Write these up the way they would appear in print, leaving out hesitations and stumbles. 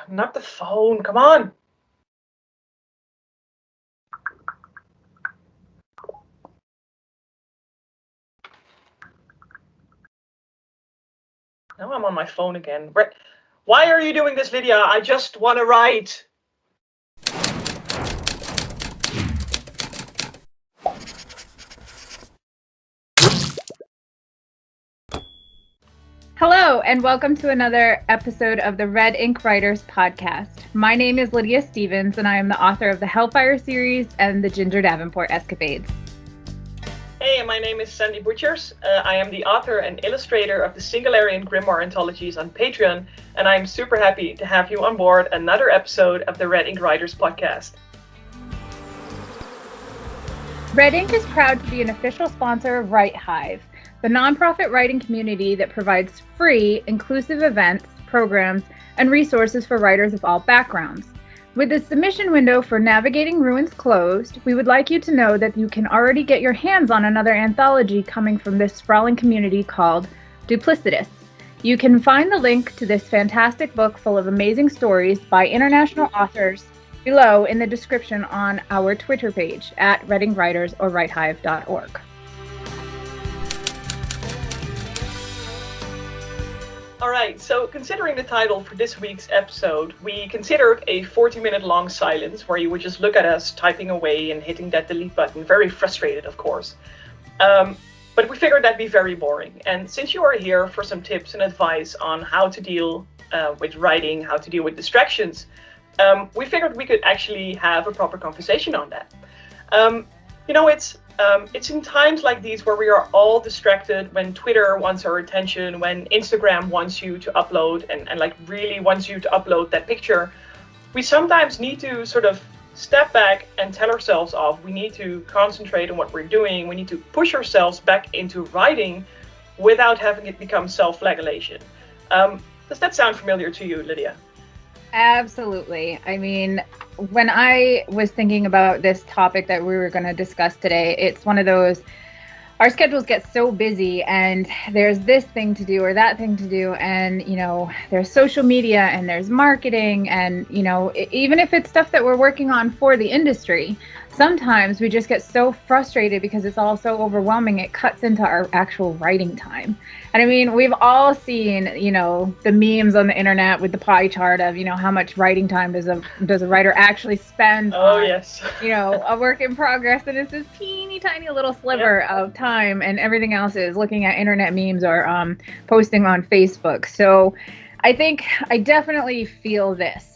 Not the phone, come on. Now I'm on my phone again. Why are you doing this, Lydia? I just want to write. Hello, and welcome to another episode of the Red Ink Writers podcast. My name is Lydia Stevens, and I am the author of the Hellfire series and the Ginger Davenport escapades. Hey, my name is Sandy Butchers. I am the author and illustrator of the Singalarian Grimoire anthologies on Patreon, and I'm super happy to have you on board another episode of the Red Ink Writers podcast. Red Ink is proud to be an official sponsor of HIVE, the nonprofit writing community that provides free, inclusive events, programs, and resources for writers of all backgrounds. With the submission window for Navigating Ruins closed, we would like you to know that you can already get your hands on another anthology coming from this sprawling community called Duplicitous. You can find the link to this fantastic book full of amazing stories by international authors below in the description on our Twitter page at writingwriters or writehive.org. All right, so considering the title for this week's episode, we considered a 40-minute long silence where you would just look at us typing away and hitting that delete button, very frustrated, of course. But we figured that'd be very boring. And since you are here for some tips and advice on how to deal with writing, how to deal with distractions, we figured we could actually have a proper conversation on that. It's in times like these where we are all distracted, when Twitter wants our attention, when Instagram wants you to upload and like really wants you to upload that picture. We sometimes need to sort of step back and tell ourselves off. We need to concentrate on what we're doing. We need to push ourselves back into writing without having it become self-flagellation. Does that sound familiar to you, Lydia? Absolutely. I mean, when I was thinking about this topic that we were going to discuss today, it's one of those, our schedules get so busy and there's this thing to do or that thing to do. And, there's social media and there's marketing and, even if it's stuff that we're working on for the industry, sometimes we just get so frustrated because it's all so overwhelming. It cuts into our actual writing time. And I mean, we've all seen, the memes on the internet with the pie chart of, how much writing time does a writer actually spend on, yes. A work in progress. And it's this teeny tiny little sliver of time, and everything else is looking at internet memes or posting on Facebook. So I think I definitely feel this.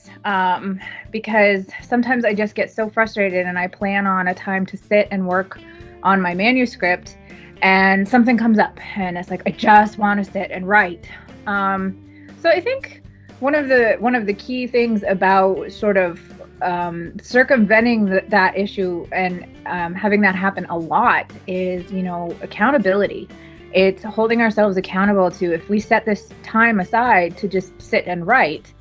Because sometimes I just get so frustrated and I plan on a time to sit and work on my manuscript and something comes up and it's like, I just want to sit and write. So I think one of the key things about sort of circumventing that issue and having that happen a lot is, accountability. It's holding ourselves accountable to, if we set this time aside to just sit and write,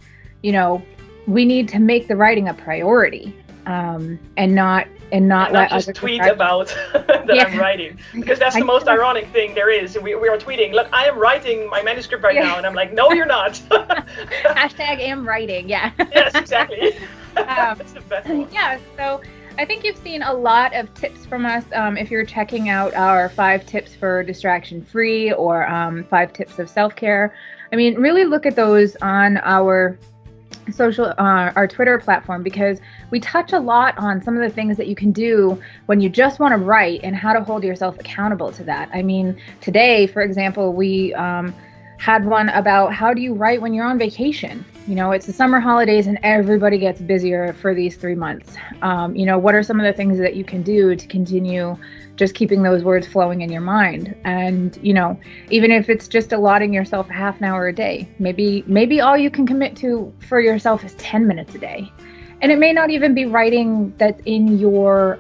we need to make the writing a priority, and not let just tweet about that I'm writing, because that's the most ironic thing there is. We are tweeting, look, I am writing my manuscript right now, and I'm like, no, you're not. Hashtag am writing, yeah. Yes, exactly. That's the best one. Yeah, so I think you've seen a lot of tips from us. If you're checking out our 5 tips for distraction free or 5 tips of self-care, I mean, really look at those on our our Twitter platform, because we touch a lot on some of the things that you can do when you just want to write and how to hold yourself accountable to that. I mean, today, for example, we had one about how do you write when you're on vacation. It's the summer holidays and everybody gets busier for these 3 months. What are some of the things that you can do to continue just keeping those words flowing in your mind? And, even if it's just allotting yourself a half an hour a day, maybe all you can commit to for yourself is 10 minutes a day. And it may not even be writing that's in your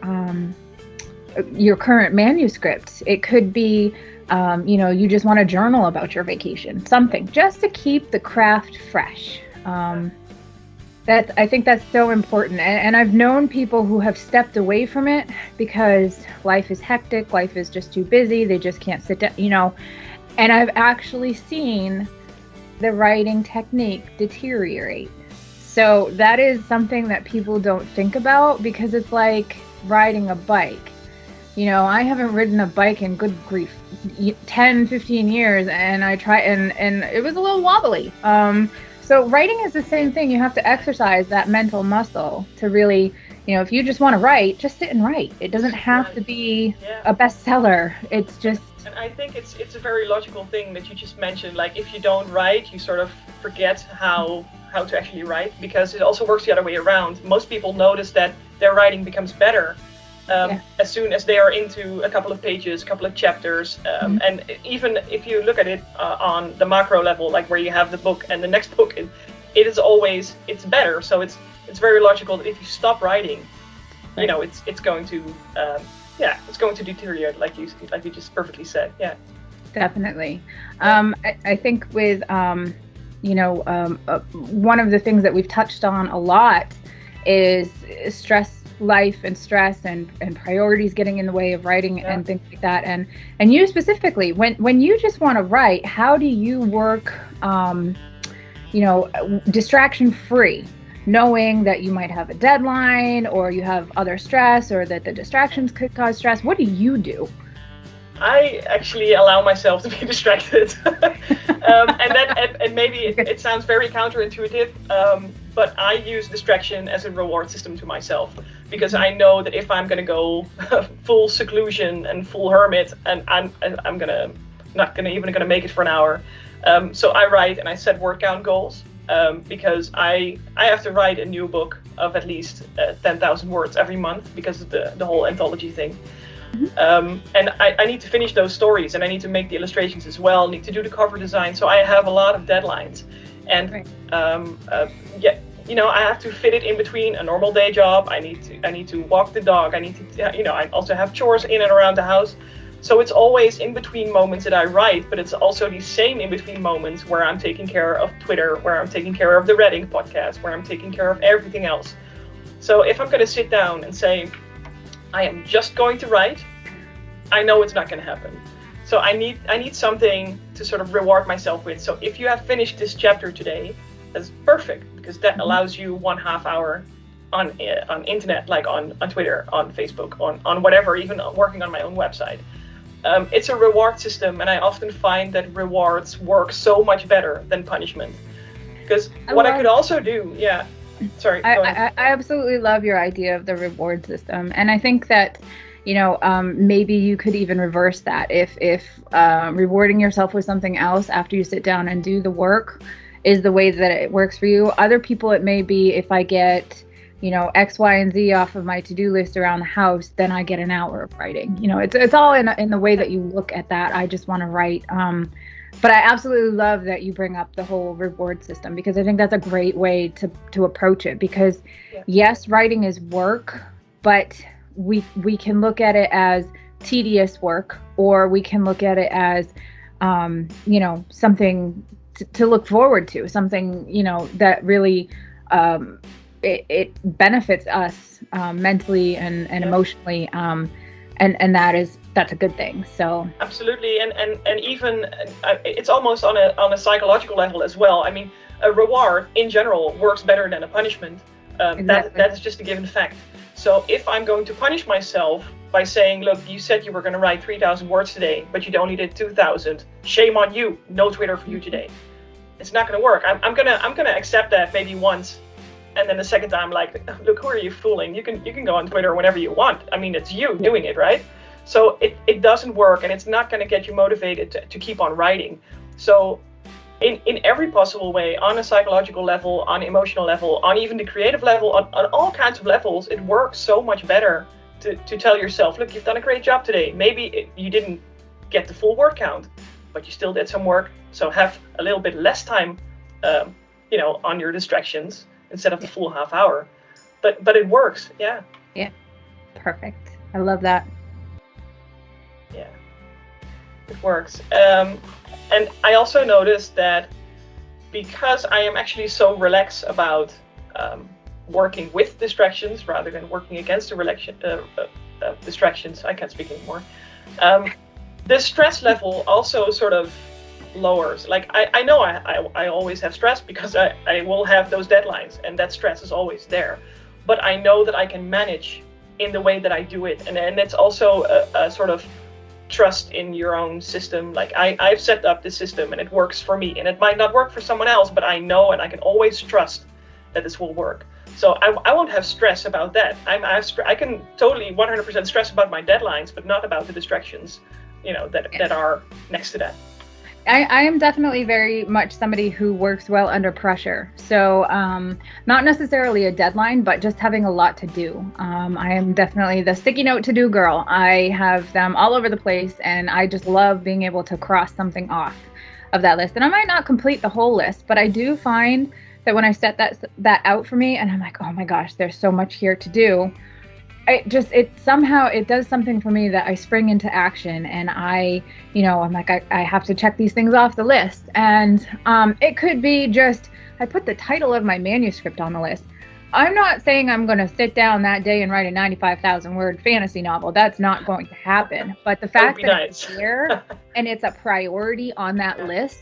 current manuscript. It could be, you just want to journal about your vacation, something just to keep the craft fresh. I think that's so important. And I've known people who have stepped away from it because life is hectic, life is just too busy, they just can't sit down, And I've actually seen the writing technique deteriorate. So that is something that people don't think about, because it's like riding a bike. You know, I haven't ridden a bike in, good grief, 10, 15 years, and I try, and it was a little wobbly. So writing is the same thing. You have to exercise that mental muscle to really, you know, if you just want to write, just sit and write. It doesn't have to be a bestseller. It's just. And I think it's a very logical thing that you just mentioned. Like, if you don't write, you sort of forget how to actually write, because it also works the other way around. Most people notice that their writing becomes better as soon as they are into a couple of pages, a couple of chapters. And even if you look at it on the macro level, like where you have the book and the next book, it is always, it's better. So it's very logical that if you stop writing, you know, it's going to it's going to deteriorate, like you just perfectly said. Yeah, definitely. I think with one of the things that we've touched on a lot is life and stress and priorities getting in the way of writing and things like that. And you specifically, when you just want to write, how do you work, distraction free, knowing that you might have a deadline or you have other stress or that the distractions could cause stress? What do you do? I actually allow myself to be distracted. and maybe it sounds very counterintuitive, but I use distraction as a reward system to myself, because I know that if I'm going to go full seclusion and full hermit, and I'm not gonna make it for an hour, so I write and I set word count goals, because I have to write a new book of at least 10,000 words every month, because of the whole anthology thing. And I need to finish those stories, and I need to make the illustrations as well, need to do the cover design, so I have a lot of deadlines. And I have to fit it in between a normal day job. I need to walk the dog. I need to, I also have chores in and around the house. So it's always in between moments that I write, but it's also the same in between moments where I'm taking care of Twitter, where I'm taking care of the Reading podcast, where I'm taking care of everything else. So if I'm going to sit down and say, I am just going to write, I know it's not going to happen. So I need something to sort of reward myself with. So if you have finished this chapter today, that's perfect, because that allows you 1/2 hour on internet, like on Twitter, on Facebook, on whatever, even working on my own website. It's a reward system, and I often find that rewards work so much better than punishment. Because I could also do, sorry. I absolutely love your idea of the reward system, and I think that maybe you could even reverse that. If rewarding yourself with something else after you sit down and do the work is the way that it works for you. Other people, it may be, if I get X, Y, and Z off of my to-do list around the house, then I get an hour of writing. It's all in the way that you look at that. I just want to write. But I absolutely love that you bring up the whole reward system, because I think that's a great way to approach it. Because yes, writing is work, but we can look at it as tedious work, or we can look at it as something to look forward to, something that really it benefits us mentally and emotionally, and that's a good thing. So absolutely, and even it's almost on a psychological level as well. I mean, a reward in general works better than a punishment. Exactly. That is just a given fact. So if I'm going to punish myself by saying, look, you said you were going to write 3,000 words today, but you only did 2,000. Shame on you. No Twitter for you today. It's not going to work. I'm gonna accept that maybe once, and then the second time, like, look, who are you fooling? You can go on Twitter whenever you want. I mean, it's you doing it, right? So it doesn't work, and it's not going to get you motivated to keep on writing. So in every possible way, on a psychological level, on emotional level, on even the creative level, on all kinds of levels, it works so much better to tell yourself, look, you've done a great job today. Maybe you didn't get the full word count, but you still did some work. So have a little bit less time, on your distractions instead of the full half hour. But it works, yeah. Yeah, perfect. I love that. Yeah, it works. And I also noticed that because I am actually so relaxed about working with distractions rather than working against the distractions, I can't speak anymore. The stress level also sort of lowers. Like I know I always have stress because I will have those deadlines, and that stress is always there. But I know that I can manage in the way that I do it, and it's also a sort of trust in your own system. Like I've set up this system and it works for me, and it might not work for someone else, but I know and I can always trust that this will work. So I won't have stress about that. I can totally 100% stress about my deadlines, but not about the distractions, that are next to that. I am definitely very much somebody who works well under pressure. So not necessarily a deadline, but just having a lot to do. I am definitely the sticky note to do girl. I have them all over the place, and I just love being able to cross something off of that list. And I might not complete the whole list, but I do find that when I set that out for me, and I'm like, oh my gosh, there's so much here to do. It somehow does something for me that I spring into action, and I'm like, I have to check these things off the list. And it could be just, I put the title of my manuscript on the list. I'm not saying I'm going to sit down that day and write a 95,000 word fantasy novel. That's not going to happen. But the fact that it's here and it's a priority on that list,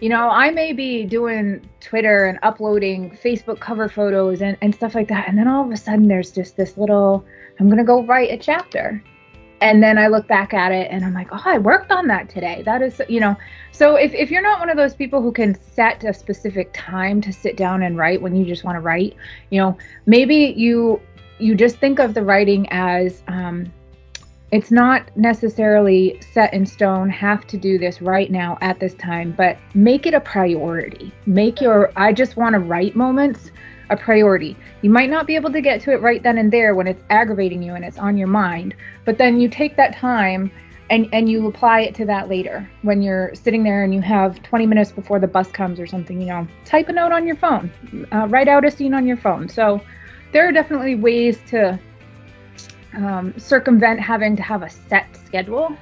I may be doing Twitter and uploading Facebook cover photos and stuff like that. And then all of a sudden there's just this little, I'm going to go write a chapter. And then I look back at it and I'm like, oh, I worked on that today. That is, so if you're not one of those people who can set a specific time to sit down and write when you just want to write, maybe you just think of the writing as, it's not necessarily set in stone, have to do this right now at this time, but make it a priority. Make your I just want to write moments a priority. You might not be able to get to it right then and there when it's aggravating you and it's on your mind, but then you take that time and you apply it to that later. When you're sitting there and you have 20 minutes before the bus comes or something, type a note on your phone, write out a scene on your phone. So there are definitely ways to circumvent having to have a set schedule.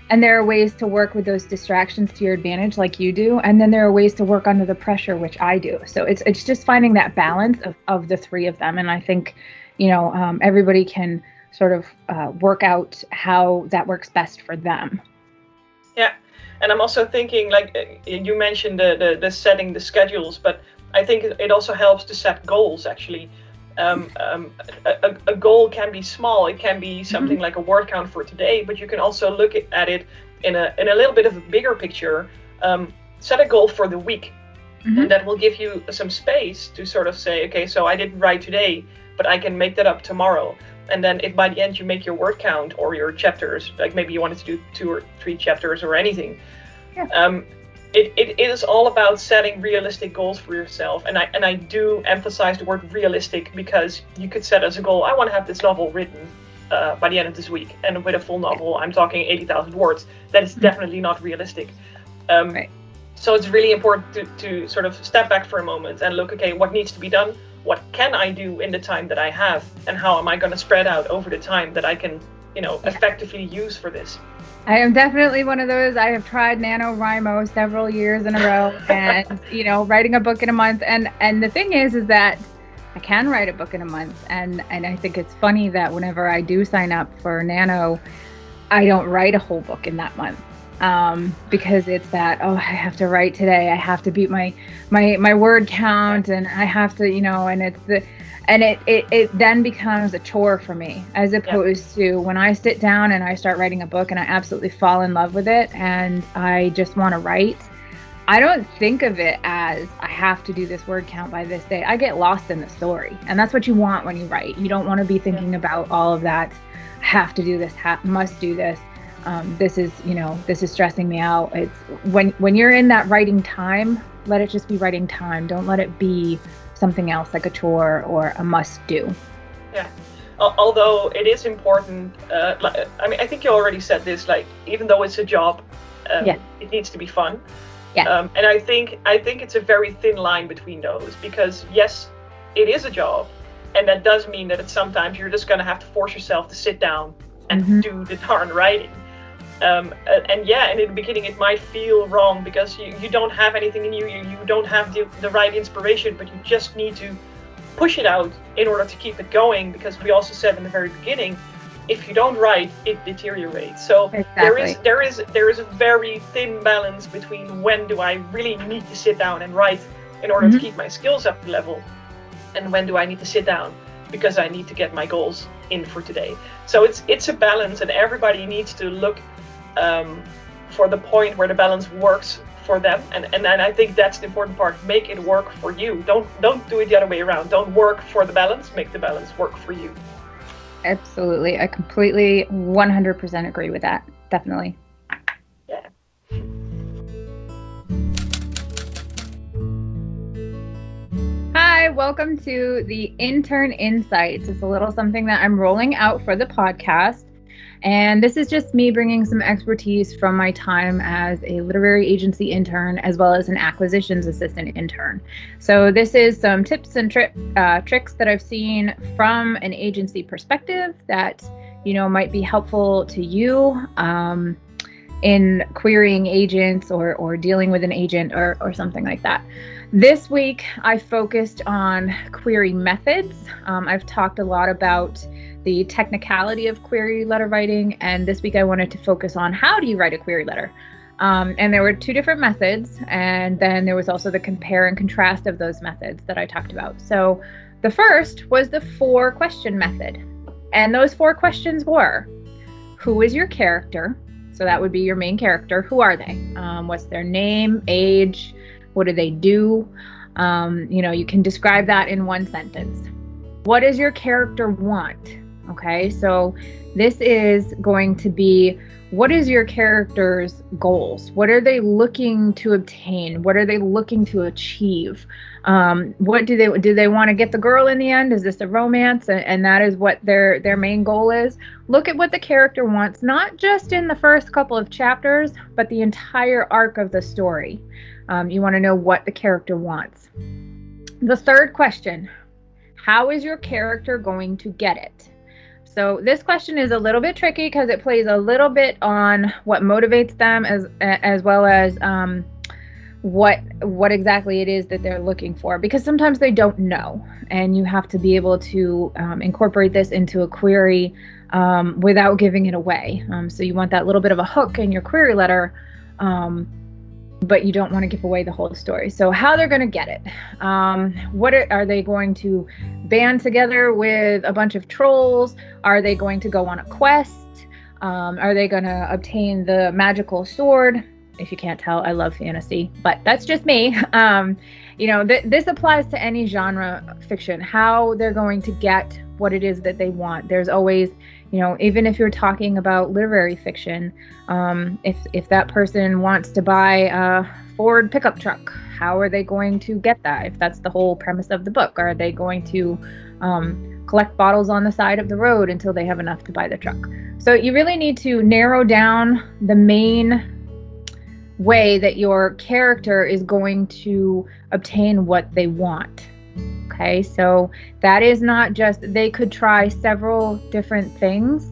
And there are ways to work with those distractions to your advantage like you do. And then there are ways to work under the pressure, which I do. So it's just finding that balance of the three of them. And I think, everybody can sort of work out how that works best for them. Yeah. And I'm also thinking, like you mentioned the setting the schedules, but I think it also helps to set goals, actually. A goal can be small. It can be something like a word count for today, but you can also look at it in a little bit of a bigger picture. Set a goal for the week, and that will give you some space to sort of say, okay, so I didn't write today, but I can make that up tomorrow. And then if by the end you make your word count or your chapters, like maybe you wanted to do 2 or 3 chapters or anything, It is all about setting realistic goals for yourself, and I do emphasize the word realistic, because you could set as a goal, I want to have this novel written by the end of this week, and with a full novel, I'm talking 80,000 words. That is definitely not realistic. Right. So it's really important to sort of step back for a moment and look, okay, what needs to be done? What can I do in the time that I have, and how am I going to spread out over the time that I can, effectively use for this? I am definitely one of those. I have tried NaNoWriMo several years in a row, and writing a book in a month. And the thing is that I can write a book in a month, and I think it's funny that whenever I do sign up for Nano, I don't write a whole book in that month, because it's that, I have to write today. I have to beat my word count, and I have to, and it's the. And it then becomes a chore for me, as opposed to when I sit down and I start writing a book and I absolutely fall in love with it and I just want to write. I don't think of it as I have to do this word count by this day. I get lost in the story, and that's what you want when you write. You don't want to be thinking about all of that. Have to do this, must do this. This is stressing me out. It's when you're in that writing time, let it just be writing time. Don't let it be something else like a chore or a must do. Yeah. Although it is important, I think you already said this, like, even though it's a job, it needs to be fun. Yeah. And I think it's a very thin line between those, because yes, it is a job, and that does mean that sometimes you're just going to have to force yourself to sit down and do the darn writing. And in the beginning it might feel wrong because you don't have anything in you, you don't have the right inspiration, but you just need to push it out in order to keep it going, because we also said in the very beginning, if you don't write, it deteriorates. So Exactly. there is a very thin balance between when do I really need to sit down and write in order to keep my skills up to level, and when do I need to sit down because I need to get my goals in for today. So it's a balance, and everybody needs to look for the point where the balance works for them, and I think that's the important part. Make it work for you. Don't do it the other way around. Don't work for the balance, make the balance work for you. Absolutely. I completely 100% agree with that. Definitely. Yeah. Hi, welcome to the Intern Insights. It's a little something that I'm rolling out for the podcast. And this is just me bringing some expertise from my time as a literary agency intern, as well as an acquisitions assistant intern. So this is some tips and tricks that I've seen from an agency perspective that, might be helpful to you in querying agents or dealing with an agent or something like that. This week, I focused on query methods. I've talked a lot about the technicality of query letter writing, and this week I wanted to focus on how do you write a query letter. And there were two different methods, and then there was also the compare and contrast of those methods that I talked about. So the first was the 4-question method, and those 4 questions were: who is your character? So that would be your main character. Who are they? What's their name, age? What do they do? You can describe that in one sentence. What does your character want? Okay, so this is going to be, what is your character's goals? What are they looking to obtain? What are they looking to achieve? What do they want to get the girl in the end? Is this a romance? And that is what their main goal is. Look at what the character wants, not just in the first couple of chapters, but the entire arc of the story. You want to know what the character wants. The third question: how is your character going to get it? So this question is a little bit tricky because it plays a little bit on what motivates them as well as what exactly it is that they're looking for, because sometimes they don't know, and you have to be able to incorporate this into a query without giving it away. So you want that little bit of a hook in your query letter, but you don't want to give away the whole story. So how they're going to get it. What are they going to band together with a bunch of trolls? Are they going to go on a quest? Are they going to obtain the magical sword? If you can't tell, I love fantasy, but that's just me. This applies to any genre fiction, how they're going to get what it is that they want. There's always, even if you're talking about literary fiction, if that person wants to buy a Ford pickup truck, how are they going to get that? If that's the whole premise of the book, are they going to collect bottles on the side of the road until they have enough to buy the truck? So you really need to narrow down the main way that your character is going to obtain what they want. Okay, so that is not just, they could try several different things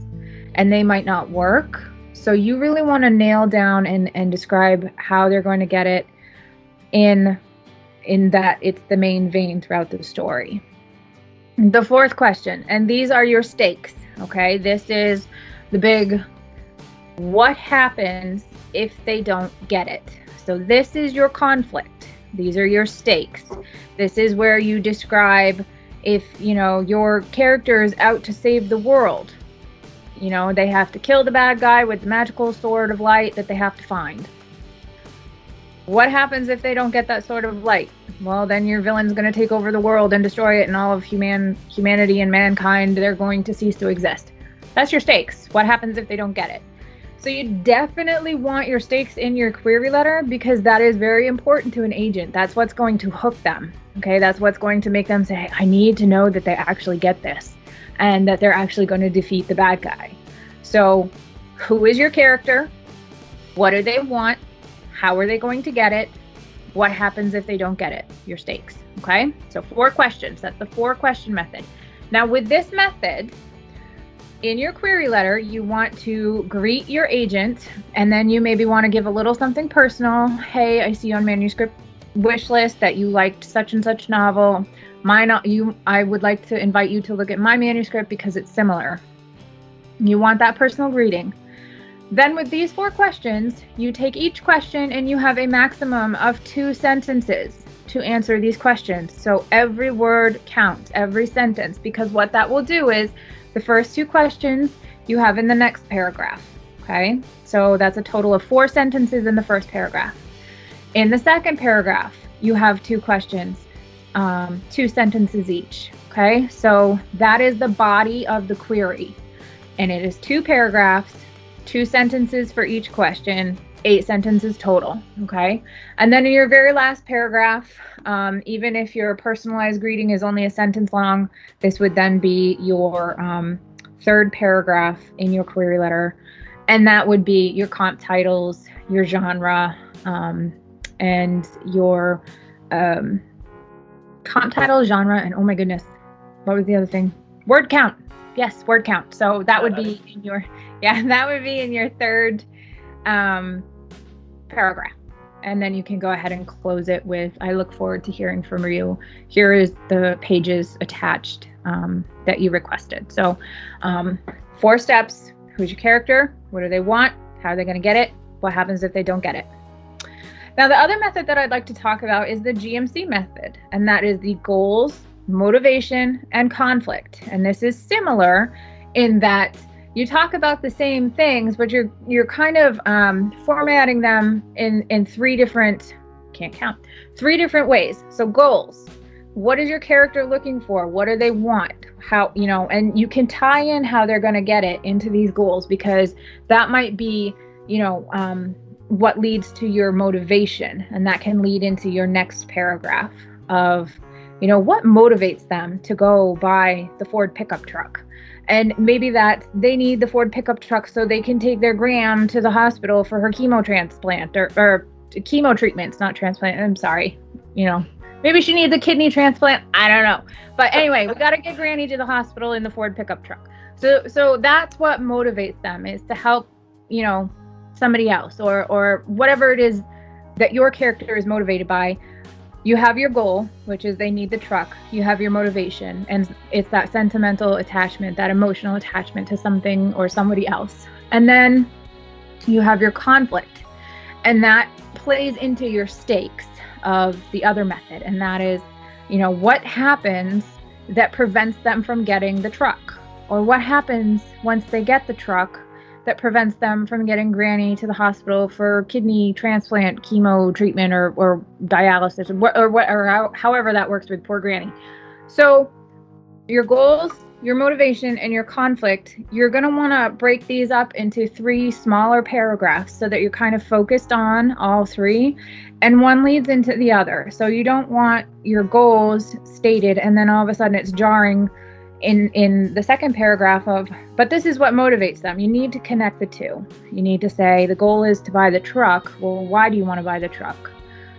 and they might not work. So you really want to nail down and describe how they're going to get it in that it's the main vein throughout the story. The 4th question, and these are your stakes. Okay, this is the big, what happens if they don't get it? So this is your conflict. These are your stakes. This is where you describe if, your character is out to save the world. They have to kill the bad guy with the magical sword of light that they have to find. What happens if they don't get that sword of light? Well, then your villain's going to take over the world and destroy it, and all of humanity and mankind, they're going to cease to exist. That's your stakes. What happens if they don't get it? So you definitely want your stakes in your query letter, because that is very important to an agent. That's what's going to hook them. Okay, that's what's going to make them say, I need to know that they actually get this and that they're actually going to defeat the bad guy. So who is your character? What do they want? How are they going to get it? What happens if they don't get it? Your stakes. Okay, so 4 questions. That's the 4-question method. Now with this method, in your query letter, you want to greet your agent, and then you maybe want to give a little something personal. Hey, I see on manuscript wish list that you liked such and such novel. I would like to invite you to look at my manuscript because it's similar. You want that personal greeting. Then with these 4 questions, you take each question and you have a maximum of 2 sentences to answer these questions. So every word counts, every sentence, because what that will do is the first 2 questions you have in the next paragraph. Okay, so that's a total of 4 sentences in the first paragraph. In the second paragraph, you have 2 questions, 2 sentences each. Okay, so that is the body of the query. And it is 2 paragraphs, 2 sentences for each question, 8 sentences total. Okay, and then in your very last paragraph, even if your personalized greeting is only a sentence long, this would then be your 3rd paragraph in your query letter. And that would be your comp titles, your genre, and your comp title, genre, and oh my goodness, what was the other thing? Word count. Yes, word count. So that would be in your, that would be in your 3rd paragraph. And then you can go ahead and close it with, I look forward to hearing from you. Here is the pages attached that you requested. So 4 steps. Who's your character? What do they want? How are they going to get it? What happens if they don't get it? Now, the other method that I'd like to talk about is the GMC method, and that is the goals, motivation, and conflict. And this is similar in that you talk about the same things, but you're kind of formatting them in 3 different, 3 different ways. So goals. What is your character looking for? What do they want? How, and you can tie in how they're going to get it into these goals, because that might be, what leads to your motivation, and that can lead into your next paragraph of, what motivates them to go buy the Ford pickup truck. And maybe that they need the Ford pickup truck so they can take their gram to the hospital for her chemo transplant or chemo treatments, not transplant. I'm sorry, maybe she needs a kidney transplant. I don't know. But anyway, we got to get Granny to the hospital in the Ford pickup truck. So that's what motivates them, is to help, somebody else or whatever it is that your character is motivated by. You have your goal, which is they need the truck. You have your motivation, and it's that sentimental attachment, that emotional attachment to something or somebody else. And then you have your conflict, and that plays into your stakes of the other method. And that is, what happens that prevents them from getting the truck, or what happens once they get the truck that prevents them from getting Granny to the hospital for kidney transplant, chemo treatment, or dialysis, or however that works with poor Granny. So your goals, your motivation, and your conflict, you're going to want to break these up into 3 smaller paragraphs so that you're kind of focused on all 3, and one leads into the other. So you don't want your goals stated and then all of a sudden it's jarring in the second paragraph of, but this is what motivates them. You need to connect the 2. You need to say the goal is to buy the truck. Well, why do you want to buy the truck?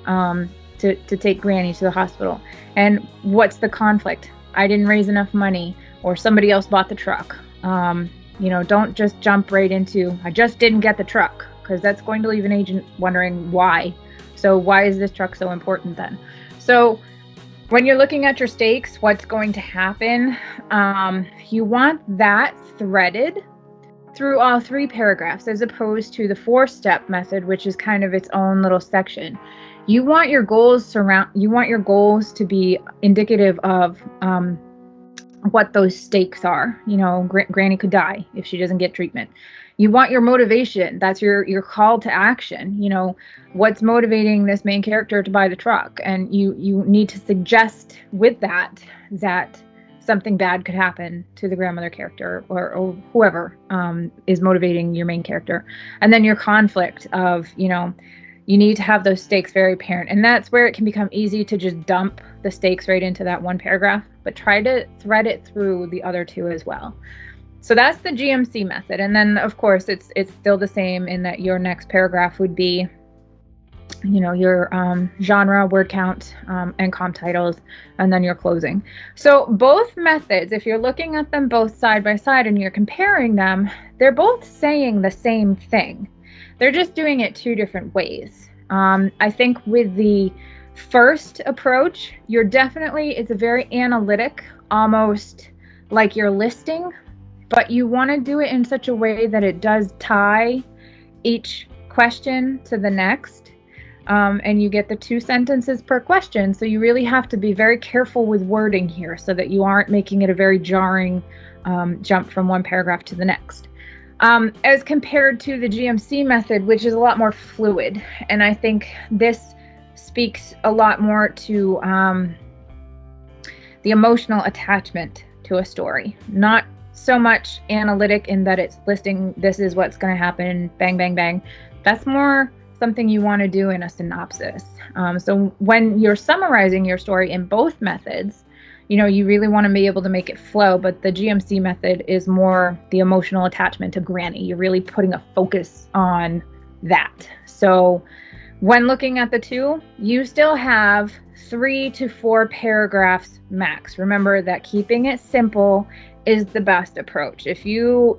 To take Granny to the hospital. And what's the conflict? I didn't raise enough money, or somebody else bought the truck. Don't just jump right into, I just didn't get the truck, because that's going to leave an agent wondering why. So why is this truck so important then? So when you're looking at your stakes, what's going to happen, you want that threaded through all 3 paragraphs, as opposed to the 4-step method, which is kind of its own little section. You want your goals to be indicative of what those stakes are. Granny could die if she doesn't get treatment. You want your motivation. That's your call to action. What's motivating this main character to buy the truck, and you need to suggest with that something bad could happen to the grandmother character or whoever is motivating your main character. And then your conflict of, you need to have those stakes very apparent. And that's where it can become easy to just dump the stakes right into that 1 paragraph, but try to thread it through the other 2 as well. So that's the GMC method. And then of course it's still the same in that your next paragraph would be, your genre, word count, and comp titles, and then your closing. So both methods, if you're looking at them both side by side and you're comparing them, they're both saying the same thing. They're just doing it 2 different ways. I think with the first approach, it's a very analytic, almost like you're listing. but you want to do it in such a way that it does tie each question to the next. And you get the 2 sentences per question. So you really have to be very careful with wording here so that you aren't making it a very jarring jump from one paragraph to the next. As compared to the GMC method, which is a lot more fluid. And I think this speaks a lot more to the emotional attachment to a story. Not so much analytic in that it's listing, this is what's going to happen, bang, bang, bang. That's more something you want to do in a synopsis. So when you're summarizing your story in both methods, you really want to be able to make it flow, but the GMC method is more the emotional attachment to Granny. You're really putting a focus on that. So when looking at the two, you still have 3 to 4 paragraphs max. Remember that keeping it simple is the best approach. If you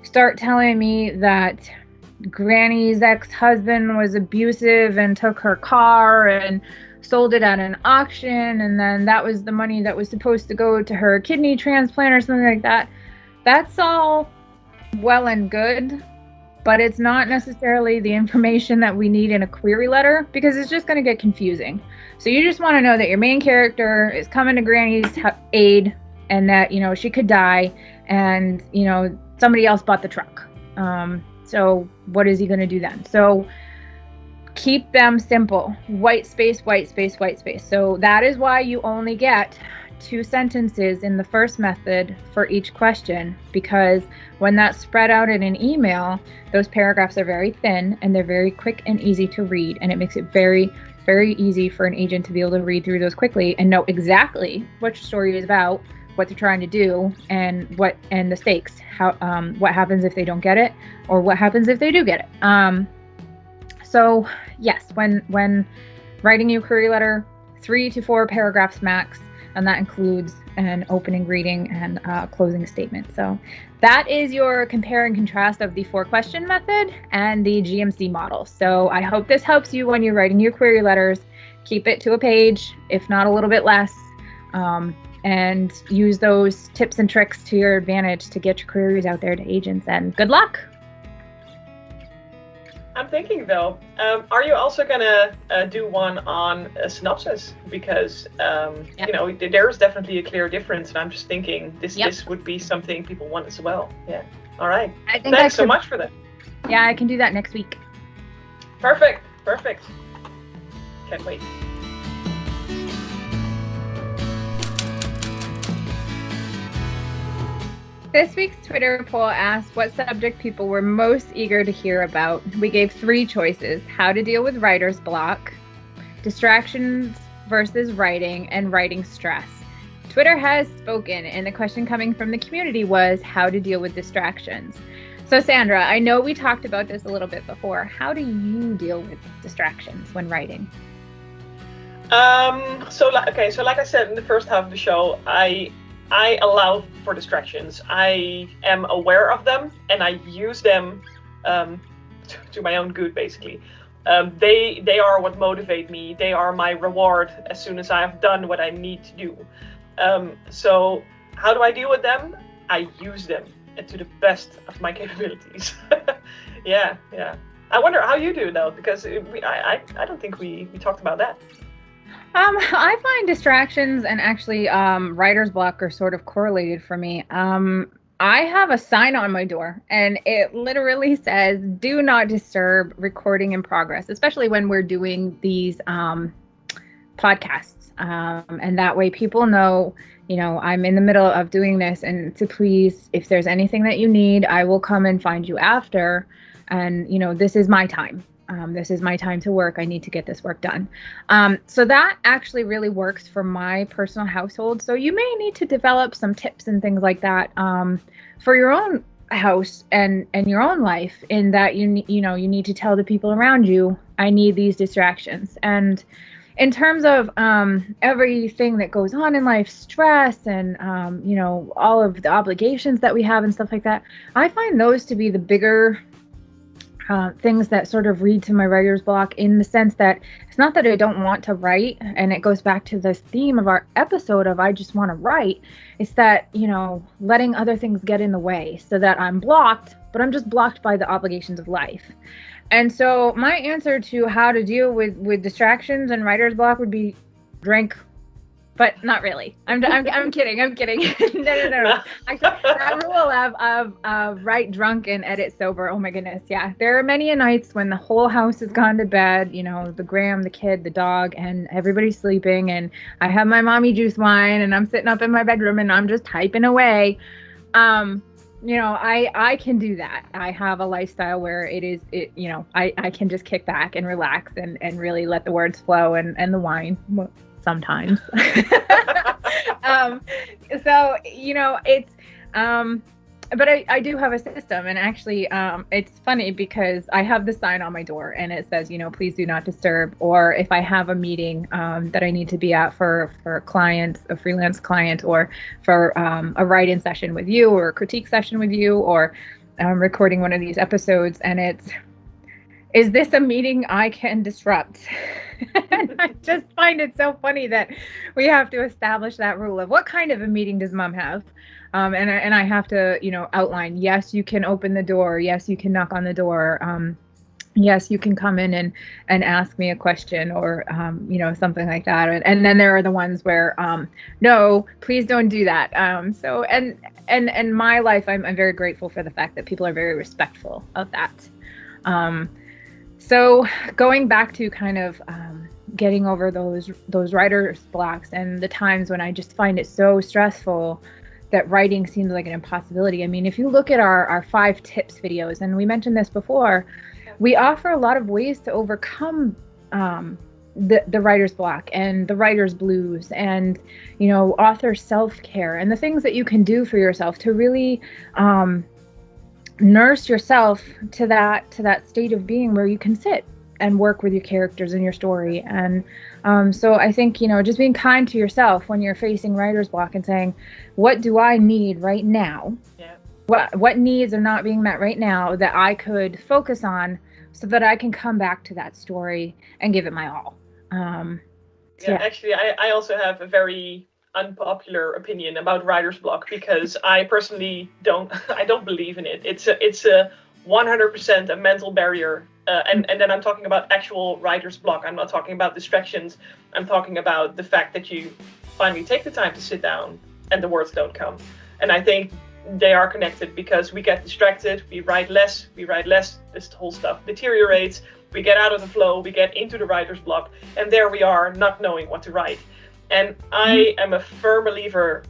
start telling me that Granny's ex-husband was abusive and took her car and sold it at an auction, and then that was the money that was supposed to go to her kidney transplant or something like that, that's all well and good, but it's not necessarily the information that we need in a query letter, because it's just going to get confusing. So you just want to know that your main character is coming to Granny's aid, and that she could die, and somebody else bought the truck. So what is he going to do then? So keep them simple. White space, white space, white space. So that is why you only get 2 sentences in the first method for each question, because when that's spread out in an email, those paragraphs are very thin and they're very quick and easy to read, and it makes it very, very easy for an agent to be able to read through those quickly and know exactly what your story is about, what they're trying to do, and the stakes, what happens if they don't get it, or what happens if they do get it. So yes, when writing your query letter, 3 to 4 paragraphs max, and that includes an opening greeting and closing statement. So that is your compare and contrast of the 4-question method and the GMC model. So I hope this helps you when you're writing your query letters. Keep it to a page, if not a little bit less, and use those tips and tricks to your advantage to get your queries out there to agents, and good luck. I'm thinking though, are you also gonna do one on a synopsis? Because there is definitely a clear difference, and I'm just thinking this would be something people want as well. Yeah. All right. Thanks so much for that. Yeah, I can do that next week. Perfect. Can't wait. This week's Twitter poll asked what subject people were most eager to hear about. We gave 3 choices: how to deal with writer's block, distractions versus writing, and writing stress. Twitter has spoken, and the question coming from the community was how to deal with distractions. So Sandra, I know we talked about this a little bit before. How do you deal with distractions when writing? So like I said in the first half of the show, I allow for distractions. I am aware of them, and I use them to my own good, basically. They are what motivate me. They are my reward as soon as I have done what I need to do. So how do I deal with them? I use them to the best of my capabilities. Yeah. I wonder how you do though, because I don't think we talked about that. I find distractions and actually writer's block are sort of correlated for me. I have a sign on my door, and it literally says, "Do not disturb, recording in progress," especially when we're doing these podcasts. And that way people know, I'm in the middle of doing this, and to please, if there's anything that you need, I will come and find you after. And, this is my time. This is my time to work. I need to get this work done. So that actually really works for my personal household. So you may need to develop some tips and things like that for your own house and your own life, in that you need to tell the people around you, I need these distractions. And in terms of everything that goes on in life, stress and all of the obligations that we have and stuff like that, I find those to be the bigger things that sort of read to my writer's block, in the sense that it's not that I don't want to write, and it goes back to this theme of our episode of I just want to write. It's that, letting other things get in the way, so that I'm blocked, but I'm just blocked by the obligations of life. And so my answer to how to deal with distractions and writer's block would be drink. But not really. I'm kidding. I'm kidding. No. Actually, that rule of write drunk and edit sober. Oh my goodness. Yeah. There are many nights when the whole house has gone to bed, the Graham, the kid, the dog, and everybody's sleeping, and I have my mommy juice wine, and I'm sitting up in my bedroom and I'm just typing away. I can do that. I have a lifestyle where I can just kick back and relax and really let the words flow and the wine sometimes. But I do have a system, and actually it's funny because I have the sign on my door and it says, please do not disturb. Or if I have a meeting that I need to be at for clients, a freelance client, or for a write-in session with you, or a critique session with you, or recording one of these episodes, and is this a meeting I can disrupt? And I just find it so funny that we have to establish that rule of what kind of a meeting does mom have? And I have to, outline, yes, you can open the door. Yes, you can knock on the door. Yes, you can come in and ask me a question, or, something like that. And then there are the ones where, no, please don't do that. And my life, I'm very grateful for the fact that people are very respectful of that. So going back to kind of getting over those writer's blocks and the times when I just find it so stressful that writing seems like an impossibility. I mean, if you look at our 5 tips videos, and we mentioned this before, we offer a lot of ways to overcome the writer's block and the writer's blues, and author self-care, and the things that you can do for yourself to really nurse yourself to that state of being where you can sit and work with your characters and your story. And so I think, just being kind to yourself when you're facing writer's block and saying, what do I need right now? Yeah. What needs are not being met right now that I could focus on, so that I can come back to that story and give it my all. Actually, I also have a very unpopular opinion about writer's block, because I personally don't believe in it. It's a 100% a mental barrier, and then I'm talking about actual writer's block. I'm not talking about distractions. I'm talking about the fact that you finally take the time to sit down and the words don't come. And I think they are connected, because we get distracted, we write less, this whole stuff deteriorates, we get out of the flow, we get into the writer's block, and there we are, not knowing what to write. And I am a firm believer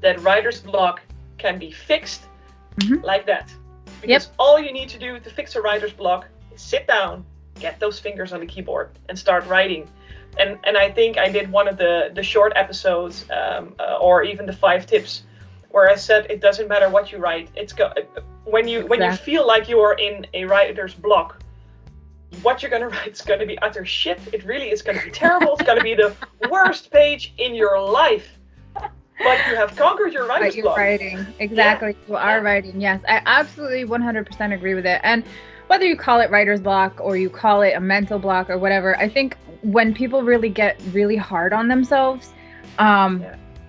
that writer's block can be fixed like that. Because all you need to do to fix a writer's block is sit down, get those fingers on the keyboard, and start writing. And I think I did one of the short episodes, or even the 5 tips, where I said it doesn't matter what you write. When you feel like you are in a writer's block, what you're going to write is going to be utter shit. It really is going to be terrible. It's going to be the worst page in your life. But you have conquered your writer's block. Writing. Exactly. Yeah. You are writing. Yes, I absolutely 100% agree with it. And whether you call it writer's block or you call it a mental block or whatever, I think when people really get really hard on themselves,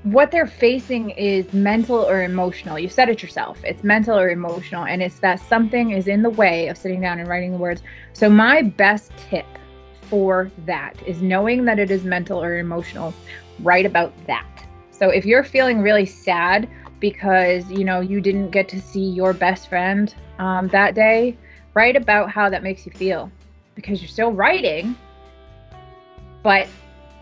what they're facing is mental or emotional. You said it yourself. It's mental or emotional, and it's that something is in the way of sitting down and writing the words. So my best tip for that is, knowing that it is mental or emotional, write about that. So if you're feeling really sad because, you didn't get to see your best friend that day, write about how that makes you feel, because you're still writing, but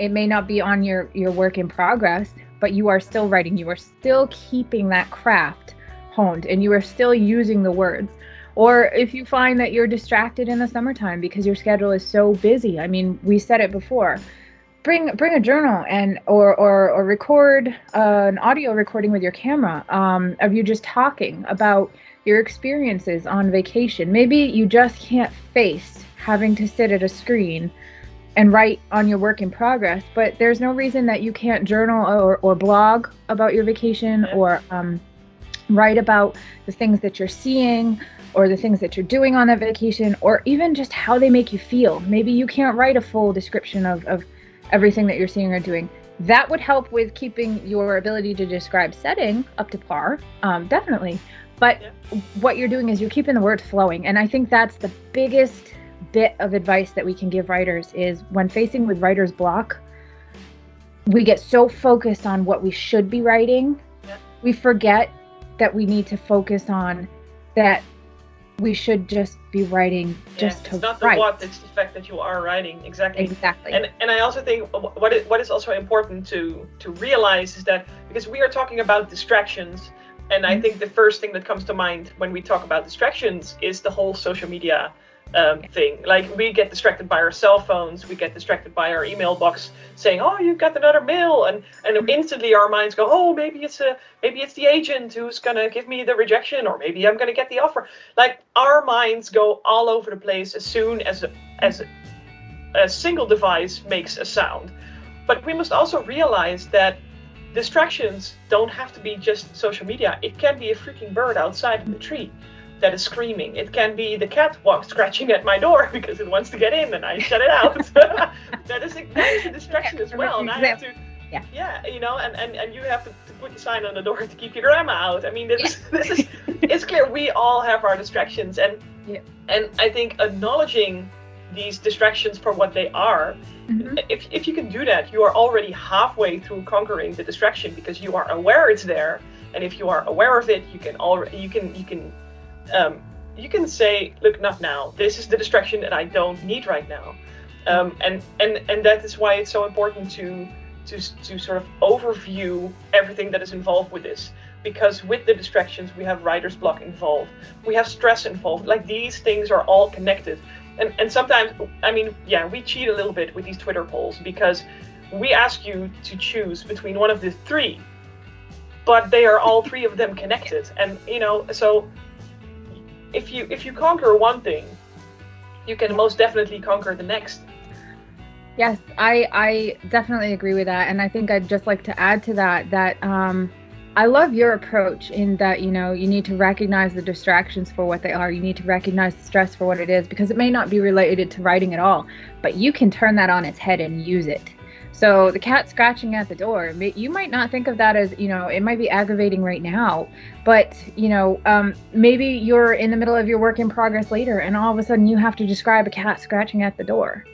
it may not be on your work in progress, but you are still writing. You are still keeping that craft honed, and you are still using the words. Or if you find that you're distracted in the summertime because your schedule is so busy, I mean, we said it before, bring a journal or record an audio recording with your camera of you just talking about your experiences on vacation. Maybe you just can't face having to sit at a screen and write on your work in progress, but there's no reason that you can't journal or blog about your vacation, or write about the things that you're seeing. or the things that you're doing on that vacation, or even just how they make you feel. Maybe you can't write a full description of everything that you're seeing or doing. That would help with keeping your ability to describe setting up to par, definitely. But what you're doing is you're keeping the words flowing. And I think that's the biggest bit of advice that we can give writers is when facing with writer's block, we get so focused on what we should be writing, we forget that we need to focus on that we should just be writing just to write. It's not the what, it's the fact that you are writing. Exactly. And I also think what is also important to realize is that, because we are talking about distractions, and I think the first thing that comes to mind when we talk about distractions is the whole social media thing. Like, we get distracted by our cell phones, we get distracted by our email box saying, oh, you've got another mail, and instantly our minds go, oh, maybe it's the agent who's gonna give me the rejection, or maybe I'm gonna get the offer. Like, our minds go all over the place as soon as a single device makes a sound. But we must also realize that distractions don't have to be just social media. It can be a freaking bird outside in the tree that is screaming. It can be the cat scratching at my door because it wants to get in and I shut it out. that is a distraction as well. And I have to, and you have to put the sign on the door to keep your grandma out. I mean, this is it's clear we all have our distractions, and I think acknowledging these distractions for what they are, if you can do that, you are already halfway through conquering the distraction, because you are aware it's there, and if you are aware of it, you can say, look, not now. This is the distraction that I don't need right now, and that is why it's so important to sort of overview everything that is involved with this. Because with the distractions, we have writer's block involved, we have stress involved. Like, these things are all connected. And sometimes, I mean, we cheat a little bit with these Twitter polls, because we ask you to choose between one of the three, but they are all three of them connected. And, so if you conquer one thing, you can most definitely conquer the next. Yes, I definitely agree with that. And I think I'd just like to add to that I love your approach in that, you need to recognize the distractions for what they are. You need to recognize the stress for what it is, because it may not be related to writing at all, but you can turn that on its head and use it. So the cat scratching at the door, you might not think of that as, it might be aggravating right now, but, maybe you're in the middle of your work in progress later, and all of a sudden you have to describe a cat scratching at the door.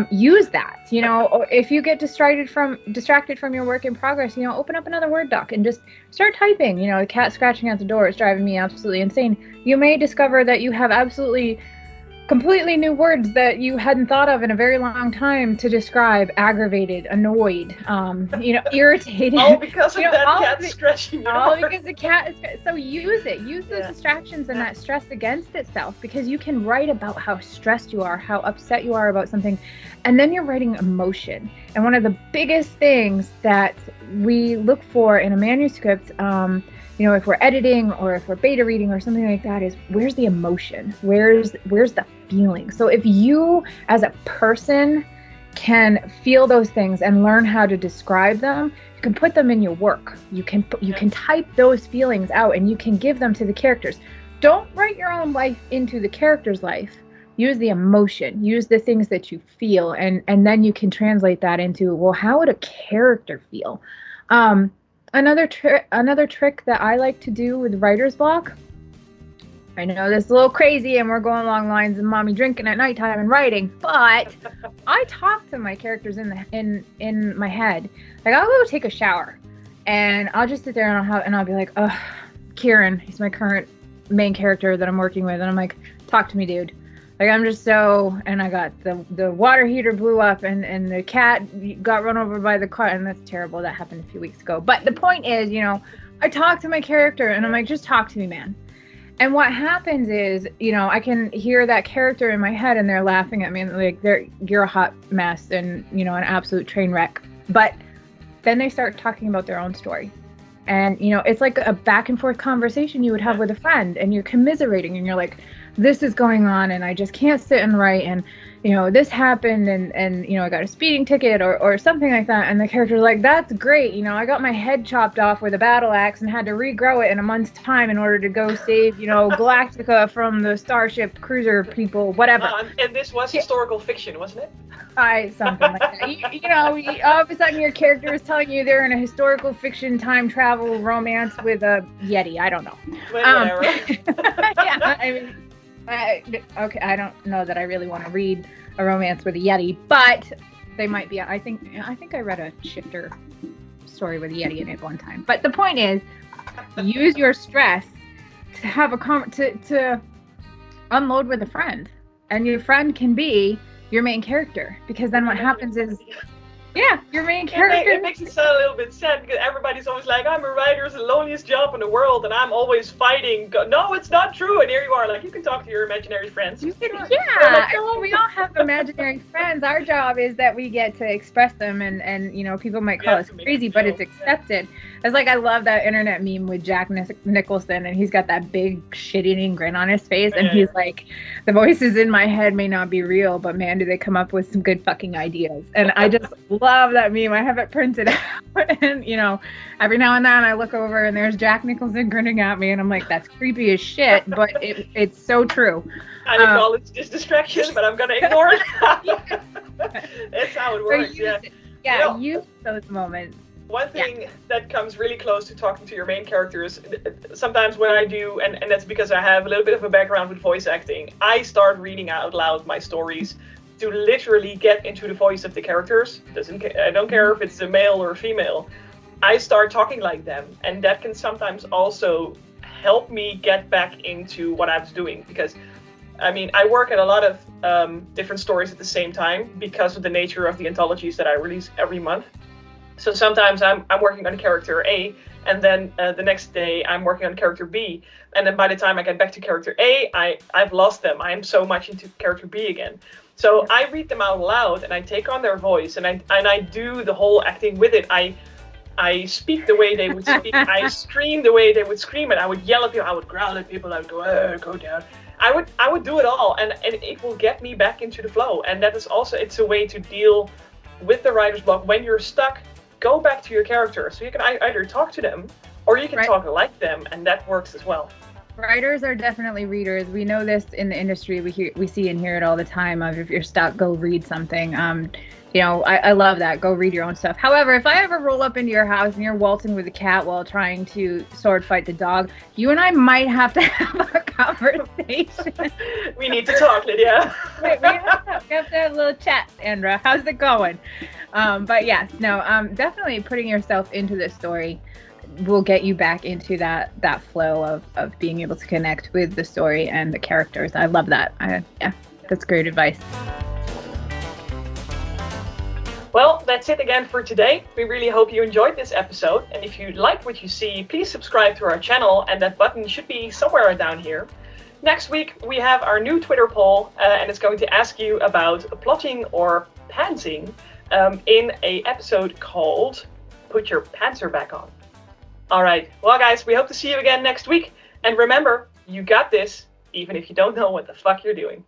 Use that, if you get distracted from your work in progress, open up another Word doc and just start typing. The cat scratching at the door is driving me absolutely insane. You may discover that you have completely new words that you hadn't thought of in a very long time to describe aggravated, annoyed, irritated. All because of that cat scratching. All because the cat is. So use it. Use those distractions and that stress against itself, because you can write about how stressed you are, how upset you are about something, and then you're writing emotion. And one of the biggest things that we look for in a manuscript, if we're editing or if we're beta reading or something like that, is where's the emotion? Where's the feeling? So if you as a person can feel those things and learn how to describe them, you can put them in your work. You can type those feelings out and you can give them to the characters. Don't write your own life into the character's life. Use the emotion, use the things that you feel, and then you can translate that into, well, how would a character feel? Another trick that I like to do with writer's block, I know this is a little crazy and we're going along lines of mommy drinking at nighttime and writing, but I talk to my characters in my head. Like, I'll go take a shower and I'll just sit there and I'll be like, oh, Kieran, he's my current main character that I'm working with, and I'm like, talk to me, dude. Like, I'm just and I got the water heater blew up and the cat got run over by the car, and that's terrible. That happened a few weeks ago. But the point is, I talk to my character and I'm like, just talk to me, man. And what happens is, I can hear that character in my head and they're laughing at me and like, you're a hot mess and, an absolute train wreck. But then they start talking about their own story. And, it's like a back and forth conversation you would have with a friend, and you're commiserating and you're like, this is going on and I just can't sit and write, and this happened and I got a speeding ticket or something like that. And the character's like, that's great. I got my head chopped off with a battle axe and had to regrow it in a month's time in order to go save, Galactica from the Starship Cruiser people, whatever. And this was historical fiction, wasn't it? Something like that. All of a sudden your character is telling you they're in a historical fiction time travel romance with a Yeti. I don't know. Whatever. Yeah, I mean, okay, I don't know that I really want to read a romance with a Yeti, but they might be. I think I read a shifter story with a Yeti in it one time. But the point is, use your stress to have to unload with a friend, and your friend can be your main character, because then what happens is, your main character. It makes it sound a little bit sad, because everybody's always like, I'm a writer, it's the loneliest job in the world, and I'm always fighting. No, it's not true. And here you are, like, you can talk to your imaginary friends. We all have imaginary friends. Our job is that we get to express them, and people might call us crazy, but it's accepted. It's like, I love that internet meme with Jack Nicholson, and he's got that big shit-eating grin on his face, and he's like, the voices in my head may not be real, but man, do they come up with some good fucking ideas. And I just love that meme. I have it printed out, and every now and then I look over and there's Jack Nicholson grinning at me, and I'm like, that's creepy as shit, but it's so true. I acknowledge this distraction, but I'm gonna ignore it. That's how it works. Use those moments. One thing that comes really close to talking to your main characters, sometimes when I do, and that's because I have a little bit of a background with voice acting, I start reading out loud my stories to literally get into the voice of the characters. I don't care if it's a male or a female. I start talking like them, and that can sometimes also help me get back into what I was doing, because I work at a lot of different stories at the same time because of the nature of the anthologies that I release every month. So sometimes I'm working on character A, and then the next day I'm working on character B, and then by the time I get back to character A, I've lost them. I am so much into character B again. So I read them out loud, and I take on their voice, and I do the whole acting with it. I speak the way they would speak. I scream the way they would scream, and I would yell at people. I would growl at people. I would go down. I would do it all, and it will get me back into the flow. And that is also, it's a way to deal with the writer's block. When you're stuck, go back to your character. So you can either talk to them, or you can talk like them, and that works as well. Writers are definitely readers. We know this in the industry. We see and hear it all the time. Of, if you're stuck, go read something. I love that. Go read your own stuff. However, if I ever roll up into your house and you're waltzing with a cat while trying to sword fight the dog, you and I might have to have a conversation. We need to talk, Lydia. we have to have a little chat, Sandra. How's it going? But yes, definitely putting yourself into this story will get you back into that flow of being able to connect with the story and the characters. I love that. That's great advice. Well, that's it again for today. We really hope you enjoyed this episode. And if you like what you see, please subscribe to our channel, and that button should be somewhere down here. Next week, we have our new Twitter poll, and it's going to ask you about plotting or pantsing in an episode called Put Your Pantser Back On. All right. Well, guys, we hope to see you again next week. And remember, you got this, even if you don't know what the fuck you're doing.